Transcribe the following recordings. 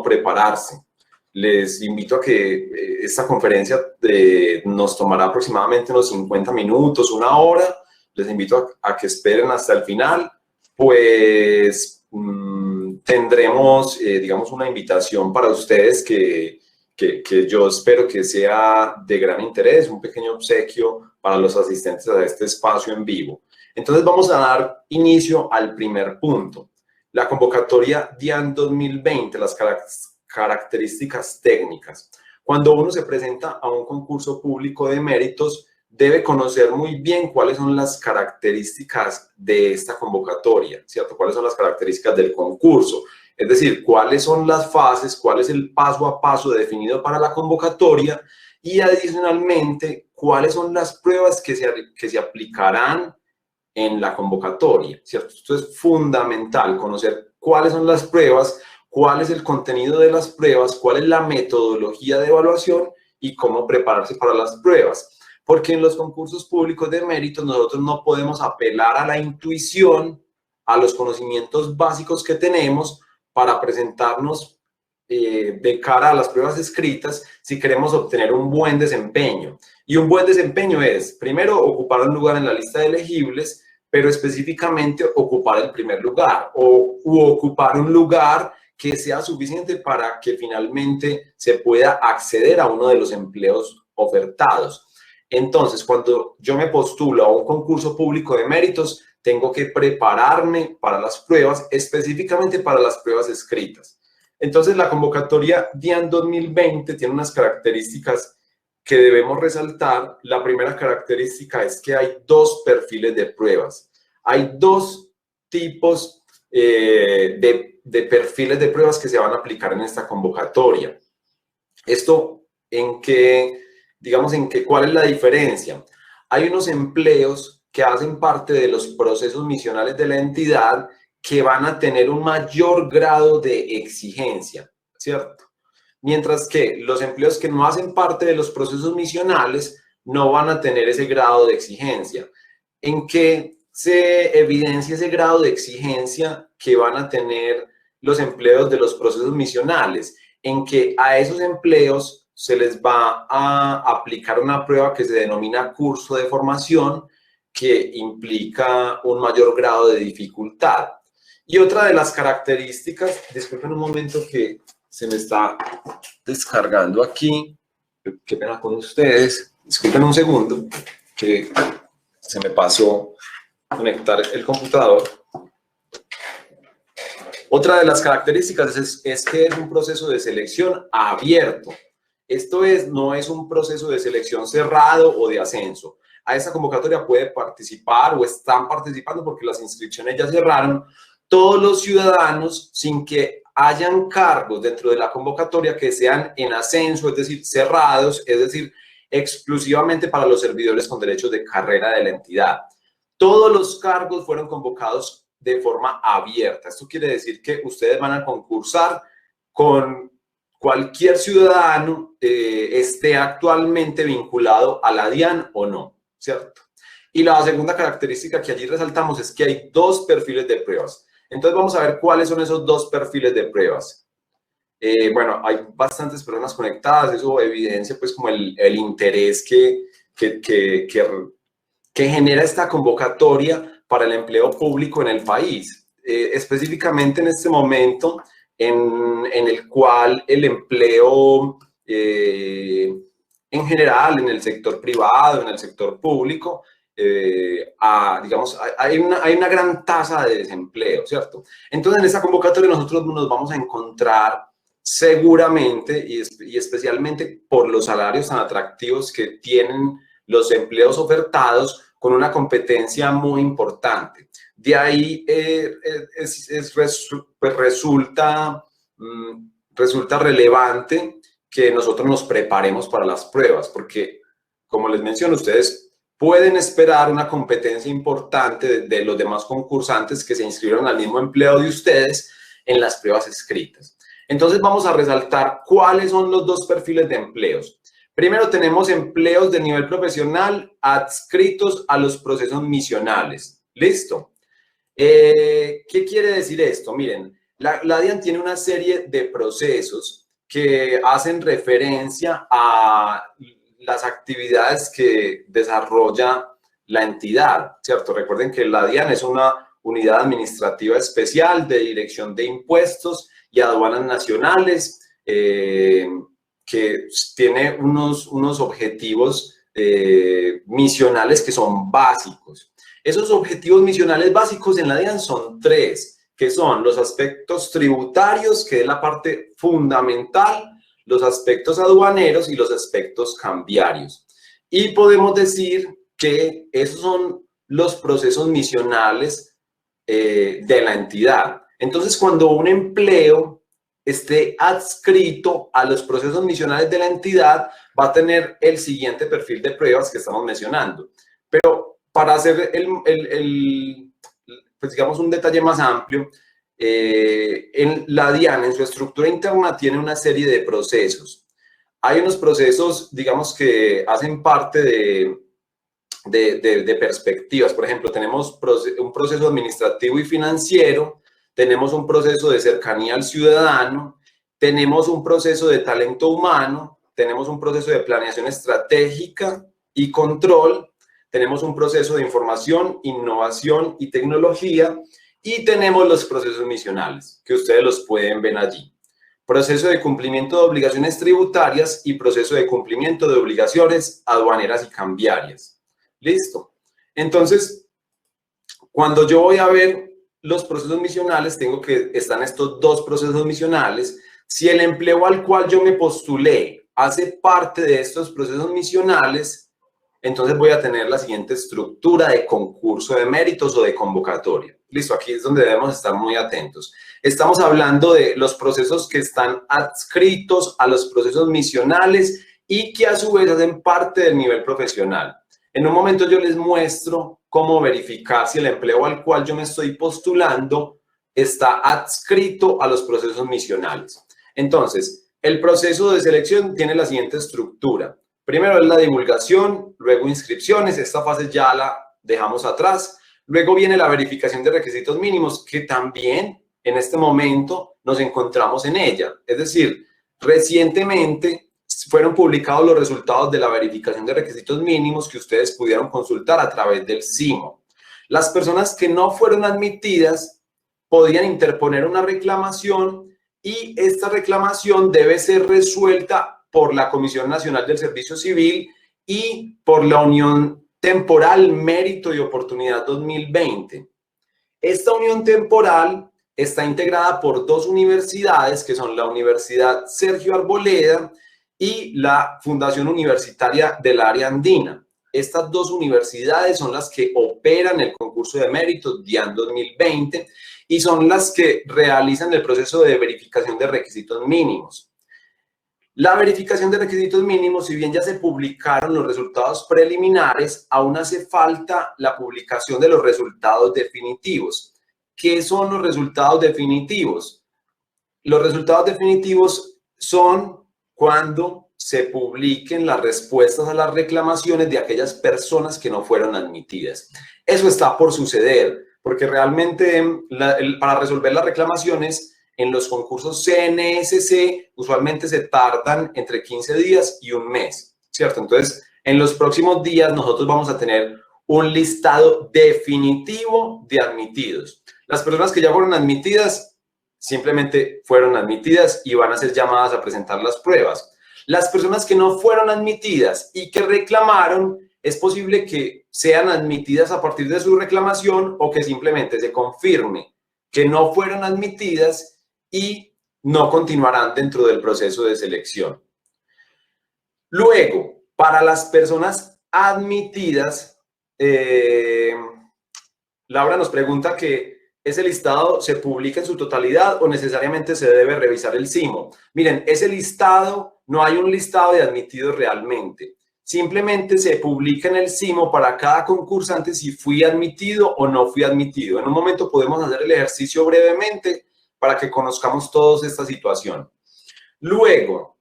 prepararse. Les invito a que esta conferencia nos tomará aproximadamente unos 50 minutos, una hora. Les invito a que esperen hasta el final, pues tendremos, digamos, una invitación para ustedes que yo espero que sea de gran interés, un pequeño obsequio para los asistentes a este espacio en vivo. Entonces vamos a dar inicio al primer punto. La convocatoria DIAN 2020, las características técnicas. Cuando uno se presenta a un concurso público de méritos, debe conocer muy bien cuáles son las características de esta convocatoria, ¿cierto? Cuáles son las características del concurso. Es decir, cuáles son las fases, cuál es el paso a paso definido para la convocatoria y adicionalmente, cuáles son las pruebas que se aplicarán en la convocatoria, ¿cierto? Esto es fundamental, conocer cuáles son las pruebas, cuál es el contenido de las pruebas, cuál es la metodología de evaluación y cómo prepararse para las pruebas. Porque en los concursos públicos de méritos nosotros no podemos apelar a la intuición, a los conocimientos básicos que tenemos para presentarnos de cara a las pruebas escritas si queremos obtener un buen desempeño. Y un buen desempeño es, primero, ocupar un lugar en la lista de elegibles, pero específicamente ocupar el primer lugar u ocupar un lugar que sea suficiente para que finalmente se pueda acceder a uno de los empleos ofertados. Entonces, cuando yo me postulo a un concurso público de méritos, tengo que prepararme para las pruebas, específicamente para las pruebas escritas. Entonces, la convocatoria DIAN 2020 tiene unas características que debemos resaltar. La primera característica es que hay dos perfiles de pruebas. Hay dos tipos de perfiles de pruebas que se van a aplicar en esta convocatoria. ¿Esto en qué, digamos, cuál es la diferencia? Hay unos empleos que hacen parte de los procesos misionales de la entidad que van a tener un mayor grado de exigencia, ¿cierto? Mientras que los empleos que no hacen parte de los procesos misionales no van a tener ese grado de exigencia. ¿En qué se evidencia ese grado de exigencia que van a tener los empleos de los procesos misionales? En que a esos empleos se les va a aplicar una prueba que se denomina curso de formación, que implica un mayor grado de dificultad. Y otra de las características, disculpen un momento que se me está descargando aquí, qué pena con ustedes, disculpen un segundo, que se me pasó conectar el computador. Otra de las características es que es un proceso de selección abierto. Esto no es un proceso de selección cerrado o de ascenso. A esta convocatoria puede participar o están participando porque las inscripciones ya cerraron todos los ciudadanos sin que hayan cargos dentro de la convocatoria que sean en ascenso, es decir, cerrados, es decir, exclusivamente para los servidores con derechos de carrera de la entidad. Todos los cargos fueron convocados de forma abierta. Esto quiere decir que ustedes van a concursar con cualquier ciudadano esté actualmente vinculado a la DIAN o no, ¿cierto? Y la segunda característica que allí resaltamos es que hay dos perfiles de pruebas. Entonces vamos a ver cuáles son esos dos perfiles de pruebas. Bueno, hay bastantes personas conectadas, eso evidencia pues como el interés que genera esta convocatoria para el empleo público en el país. Específicamente en este momento en el cual el empleo en general, en el sector privado, en el sector público, digamos, hay una gran tasa de desempleo, ¿cierto? Entonces, en esta convocatoria nosotros nos vamos a encontrar seguramente y especialmente por los salarios tan atractivos que tienen los empleos ofertados con una competencia muy importante. De ahí resulta relevante que nosotros nos preparemos para las pruebas, porque, como les menciono, ustedes pueden esperar una competencia importante de los demás concursantes que se inscribieron al mismo empleo de ustedes en las pruebas escritas. Entonces vamos a resaltar cuáles son los dos perfiles de empleos. Primero tenemos empleos de nivel profesional adscritos a los procesos misionales. ¿Listo? ¿Qué quiere decir esto? Miren, La DIAN tiene una serie de procesos que hacen referencia a las actividades que desarrolla la entidad, ¿cierto? Recuerden que la DIAN es una unidad administrativa especial de dirección de impuestos y aduanas nacionales, que tiene unos objetivos misionales que son básicos. Esos objetivos misionales básicos en la DIAN son tres, que son los aspectos tributarios, que es la parte fundamental, los aspectos aduaneros y los aspectos cambiarios. Y podemos decir que esos son los procesos misionales de la entidad. Entonces, cuando un empleo esté adscrito a los procesos misionales de la entidad, va a tener el siguiente perfil de pruebas que estamos mencionando. Pero para hacer pues digamos un detalle más amplio, en la DIAN, en su estructura interna, tiene una serie de procesos. Hay unos procesos, digamos, que hacen parte de perspectivas. Por ejemplo, tenemos un proceso administrativo y financiero, tenemos un proceso de cercanía al ciudadano, tenemos un proceso de talento humano, tenemos un proceso de planeación estratégica y control, tenemos un proceso de información, innovación y tecnología, y tenemos los procesos misionales, que ustedes los pueden ver allí. Proceso de cumplimiento de obligaciones tributarias y proceso de cumplimiento de obligaciones aduaneras y cambiarias. ¿Listo? Entonces, cuando yo voy a ver los procesos misionales, tengo que están estos dos procesos misionales. Si el empleo al cual yo me postulé hace parte de estos procesos misionales, entonces voy a tener la siguiente estructura de concurso de méritos o de convocatoria. Listo, aquí es donde debemos estar muy atentos. Estamos hablando de los procesos que están adscritos a los procesos misionales y que a su vez hacen parte del nivel profesional. En un momento yo les muestro cómo verificar si el empleo al cual yo me estoy postulando está adscrito a los procesos misionales. Entonces, el proceso de selección tiene la siguiente estructura. Primero es la divulgación, luego inscripciones, esta fase ya la dejamos atrás. Luego viene la verificación de requisitos mínimos, que también en este momento nos encontramos en ella. Es decir, recientemente fueron publicados los resultados de la verificación de requisitos mínimos que ustedes pudieron consultar a través del SIMO. Las personas que no fueron admitidas podían interponer una reclamación y esta reclamación debe ser resuelta por la Comisión Nacional del Servicio Civil y por la Unión Temporal Mérito y Oportunidad 2020. Esta unión temporal está integrada por dos universidades, que son la Universidad Sergio Arboleda y la Fundación Universitaria del Área Andina. Estas dos universidades son las que operan el concurso de méritos DIAN 2020 y son las que realizan el proceso de verificación de requisitos mínimos. La verificación de requisitos mínimos, si bien ya se publicaron los resultados preliminares, aún hace falta la publicación de los resultados definitivos. ¿Qué son los resultados definitivos? Los resultados definitivos son cuando se publiquen las respuestas a las reclamaciones de aquellas personas que no fueron admitidas. Eso está por suceder, porque realmente para resolver las reclamaciones en los concursos CNSC usualmente se tardan entre 15 días y un mes, ¿cierto? Entonces, en los próximos días nosotros vamos a tener un listado definitivo de admitidos. Las personas que ya fueron admitidas simplemente fueron admitidas y van a ser llamadas a presentar las pruebas. Las personas que no fueron admitidas y que reclamaron, es posible que sean admitidas a partir de su reclamación o que simplemente se confirme que no fueron admitidas y no continuarán dentro del proceso de selección. Luego, para las personas admitidas, Laura nos pregunta que ese listado se publica en su totalidad o necesariamente se debe revisar el SIMO. Miren, ese listado, no hay un listado de admitidos realmente. Simplemente se publica en el SIMO para cada concursante si fui admitido o no fui admitido. En un momento podemos hacer el ejercicio brevemente para que conozcamos todos esta situación. Luego,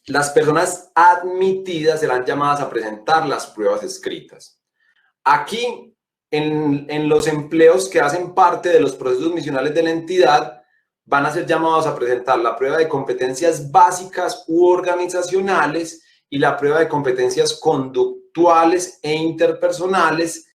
las personas admitidas serán llamadas a presentar las pruebas escritas. Aquí, en los empleos que hacen parte de los procesos misionales de la entidad, van a ser llamados a presentar la prueba de competencias básicas u organizacionales y la prueba de competencias conductuales e interpersonales